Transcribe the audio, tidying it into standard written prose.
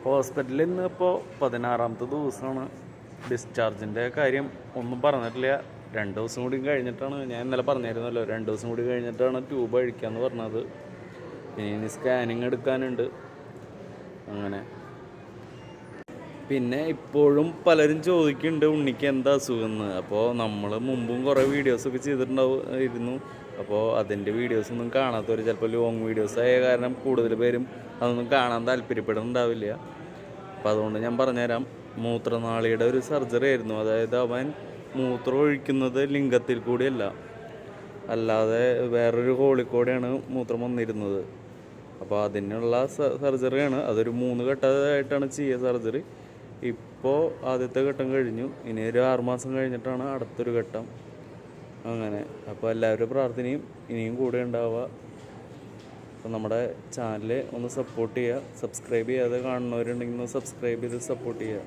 ഹോസ്പിറ്റലിൽ നിന്ന് ഇപ്പോൾ 16ാമത്തെ ദിവസമാണ്. ഡിസ്ചാർജിൻ്റെ കാര്യം ഒന്നും പറഞ്ഞിട്ടില്ല. 2 ദിവസം കൂടി കഴിഞ്ഞിട്ടാണ്, ഞാൻ ഇന്നലെ പറഞ്ഞിരുന്നല്ലോ, 2 ദിവസം കൂടി കഴിഞ്ഞിട്ടാണ് ട്യൂബ് അഴിക്കാമെന്ന് പറഞ്ഞത്. ഇനി സ്കാനിങ് എടുക്കാനുണ്ട്. അങ്ങനെ പിന്നെ ഇപ്പോഴും പലരും ചോദിക്കുന്നുണ്ട് ഉണ്ണിക്ക് എന്താ അസുഖമെന്ന്. അപ്പോൾ നമ്മൾ മുമ്പും കുറേ വീഡിയോസൊക്കെ ചെയ്തിട്ടുണ്ടായിരുന്നു. അപ്പോൾ അതിൻ്റെ വീഡിയോസൊന്നും കാണാത്തവർ, ചിലപ്പോൾ ലോങ് വീഡിയോസ് ആയ കാരണം കൂടുതൽ പേരും അതൊന്നും കാണാൻ താല്പര്യപ്പെടുന്നുണ്ടാവില്ല. അപ്പോൾ അതുകൊണ്ട് ഞാൻ പറഞ്ഞുതരാം. മൂത്രനാളിയുടെ ഒരു സർജറി ആയിരുന്നു. അതായത് അവൻ മൂത്രം ഒഴിക്കുന്നത് ലിംഗത്തിൽ കൂടിയല്ല, അല്ലാതെ വേറൊരു ഹോളിൽ കൂടെയാണ് മൂത്രം വന്നിരുന്നത്. അപ്പോൾ അതിനുള്ള സർജറിയാണ്. അതൊരു 3 ഘട്ടമായിട്ടാണ് ചെയ്യുക സർജറി. ഇപ്പോൾ ആദ്യത്തെ ഘട്ടം കഴിഞ്ഞു. ഇനി ഒരു 6 മാസം കഴിഞ്ഞിട്ടാണ് അടുത്തൊരു ഘട്ടം. അങ്ങനെ അപ്പോൾ എല്ലാവരും പ്രാർത്ഥനയും ഇനിയും കൂടെ ഉണ്ടാവുക. അപ്പോൾ നമ്മുടെ ചാനൽ ഒന്ന് സപ്പോർട്ട് ചെയ്യുക. സബ്സ്ക്രൈബ് ചെയ്യാതെ കാണുന്നവരുണ്ടെങ്കിൽ ഒന്ന് സബ്സ്ക്രൈബ് ചെയ്ത് സപ്പോർട്ട് ചെയ്യുക.